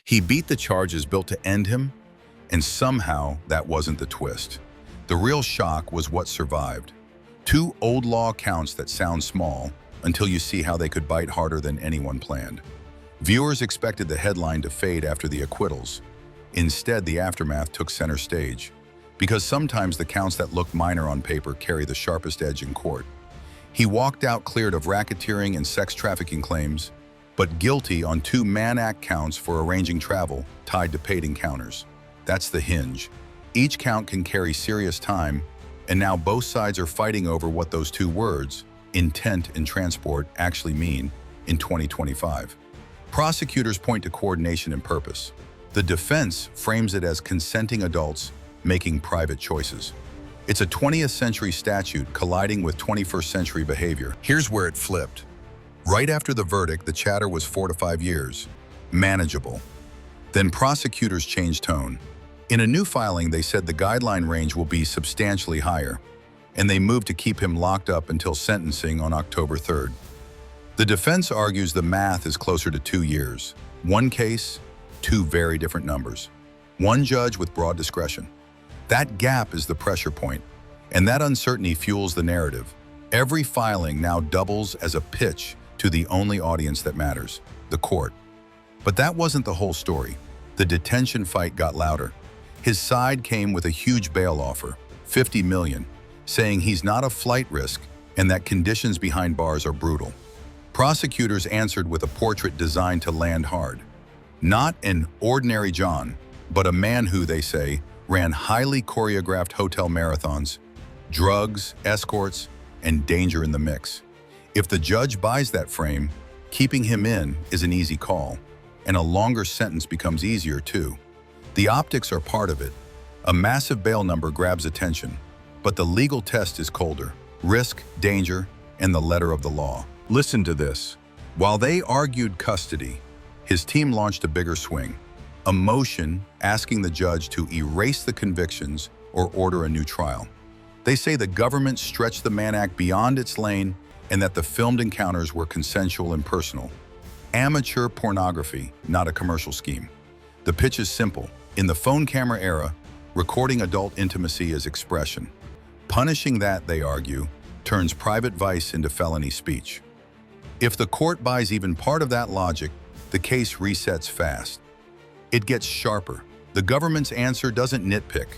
He beat the charges built to end him, and somehow that wasn't the twist. The real shock was what survived. Two old law counts that sound small until you see how they could bite harder than anyone planned. Viewers expected the headline to fade after the acquittals. Instead, the aftermath took center stage, because sometimes the counts that look minor on paper carry the sharpest edge in court. He walked out cleared of racketeering and sex trafficking claims, but guilty on 2 Mann Act counts for arranging travel tied to paid encounters. That's the hinge. Each count can carry serious time, and now both sides are fighting over what those 2 words, intent and transport, actually mean in 2025. Prosecutors point to coordination and purpose. The defense frames it as consenting adults making private choices. It's a 20th century statute colliding with 21st century behavior. Here's where it flipped. Right after the verdict, the chatter was 4 to 5 years. Manageable. Then prosecutors changed tone. In a new filing, they said the guideline range will be substantially higher, and they moved to keep him locked up until sentencing on October 3rd. The defense argues the math is closer to 2 years. One case, 2 very different numbers. One judge with broad discretion. That gap is the pressure point, and that uncertainty fuels the narrative. Every filing now doubles as a pitch to the only audience that matters, the court. But that wasn't the whole story. The detention fight got louder. His side came with a huge bail offer, $50 million, saying he's not a flight risk and that conditions behind bars are brutal. Prosecutors answered with a portrait designed to land hard. Not an ordinary John, but a man who, they say, ran highly choreographed hotel marathons, drugs, escorts, and danger in the mix. If the judge buys that frame, keeping him in is an easy call, and a longer sentence becomes easier too. The optics are part of it. A massive bail number grabs attention, but the legal test is colder. Risk, danger, and the letter of the law. Listen to this. While they argued custody, his team launched a bigger swing. A motion asking the judge to erase the convictions or order a new trial. They say the government stretched the Mann Act beyond its lane and that the filmed encounters were consensual and personal. Amateur pornography, not a commercial scheme. The pitch is simple. In the phone camera era, recording adult intimacy is expression. Punishing that, they argue, turns private vice into felony speech. If the court buys even part of that logic, the case resets fast. It gets sharper. The government's answer doesn't nitpick.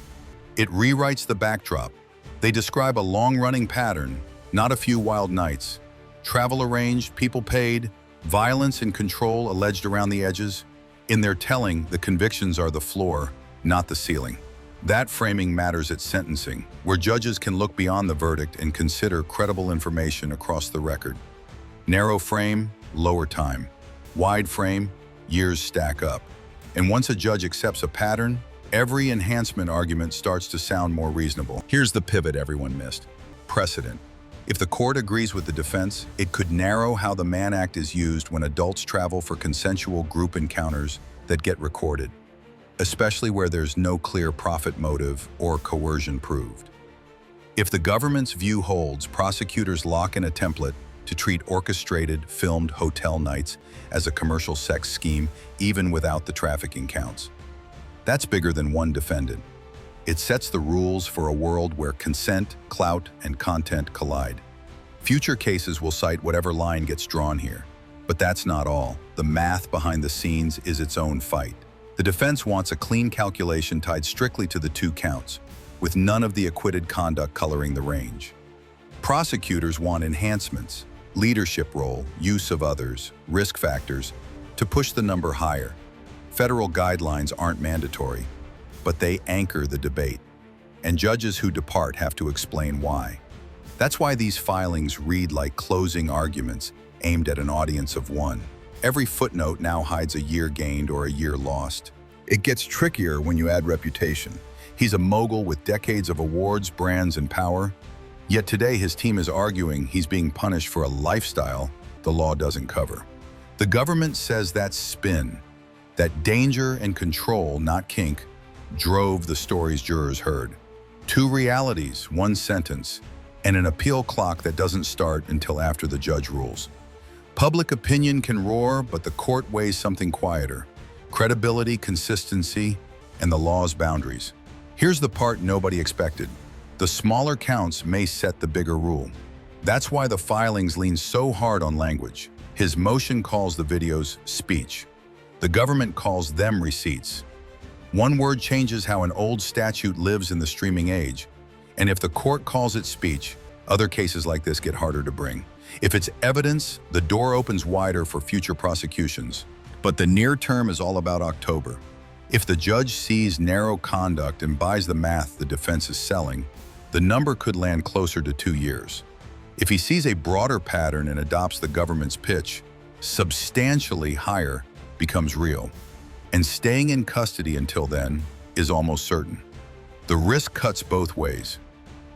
It rewrites the backdrop. They describe a long-running pattern, not a few wild nights. Travel arranged, people paid, violence and control alleged around the edges. In their telling, the convictions are the floor, not the ceiling. That framing matters at sentencing, where judges can look beyond the verdict and consider credible information across the record. Narrow frame, lower time. Wide frame, years stack up. And once a judge accepts a pattern, every enhancement argument starts to sound more reasonable. Here's the pivot everyone missed. Precedent. If the court agrees with the defense, it could narrow how the Mann Act is used when adults travel for consensual group encounters that get recorded, especially where there's no clear profit motive or coercion proved. If the government's view holds, prosecutors lock in a template to treat orchestrated, filmed hotel nights as a commercial sex scheme, even without the trafficking counts. That's bigger than one defendant. It sets the rules for a world where consent, clout, and content collide. Future cases will cite whatever line gets drawn here. But that's not all. The math behind the scenes is its own fight. The defense wants a clean calculation tied strictly to the 2 counts, with none of the acquitted conduct coloring the range. Prosecutors want enhancements, leadership role, use of others, risk factors, to push the number higher. Federal guidelines aren't mandatory, but they anchor the debate, and judges who depart have to explain why. That's why these filings read like closing arguments aimed at an audience of one. Every footnote now hides a year gained or a year lost. It gets trickier when you add reputation. He's a mogul with decades of awards, brands, and power, yet today his team is arguing he's being punished for a lifestyle the law doesn't cover. The government says that's spin, that danger and control, not kink, drove the stories jurors heard. 2 realities, 1 sentence, and an appeal clock that doesn't start until after the judge rules. Public opinion can roar, but the court weighs something quieter. credibility, consistency, and the law's boundaries. Here's the part nobody expected. The smaller counts may set the bigger rule. That's why the filings lean so hard on language. His motion calls the videos speech. The government calls them receipts. One word changes how an old statute lives in the streaming age. And if the court calls it speech, other cases like this get harder to bring. If it's evidence, the door opens wider for future prosecutions. But the near term is all about October. If the judge sees narrow conduct and buys the math the defense is selling, the number could land closer to 2 years. If he sees a broader pattern and adopts the government's pitch, substantially higher becomes real. And staying in custody until then is almost certain. The risk cuts both ways.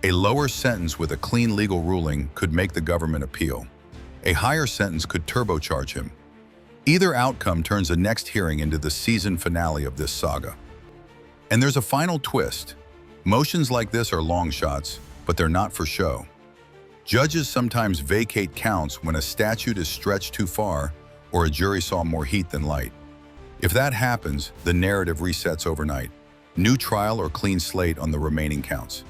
A lower sentence with a clean legal ruling could make the government appeal. A higher sentence could turbocharge him. Either outcome turns the next hearing into the season finale of this saga. And there's a final twist. Motions like this are long shots, but they're not for show. Judges sometimes vacate counts when a statute is stretched too far or a jury saw more heat than light. If that happens, the narrative resets overnight. New trial or clean slate on the remaining counts.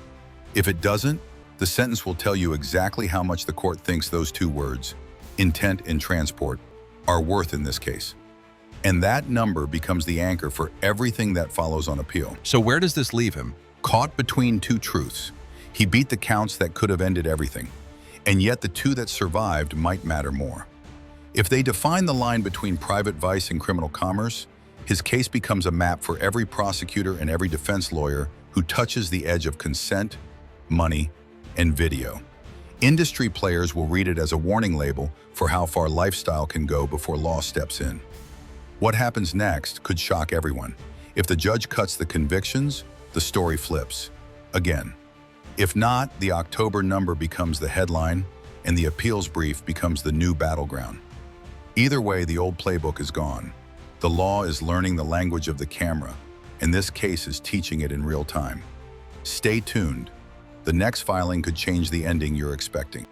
If it doesn't, the sentence will tell you exactly how much the court thinks those two words, intent and transport, are worth in this case. And that number becomes the anchor for everything that follows on appeal. So where does this leave him? Caught between two truths. He beat the counts that could have ended everything, and yet the two that survived might matter more. If they define the line between private vice and criminal commerce, his case becomes a map for every prosecutor and every defense lawyer who touches the edge of consent, money, and video. Industry players will read it as a warning label for how far lifestyle can go before law steps in. What happens next could shock everyone. If the judge cuts the convictions, the story flips. Again. If not, the October number becomes the headline and the appeals brief becomes the new battleground. Either way, the old playbook is gone. The law is learning the language of the camera, and this case is teaching it in real time. Stay tuned. The next filing could change the ending you're expecting.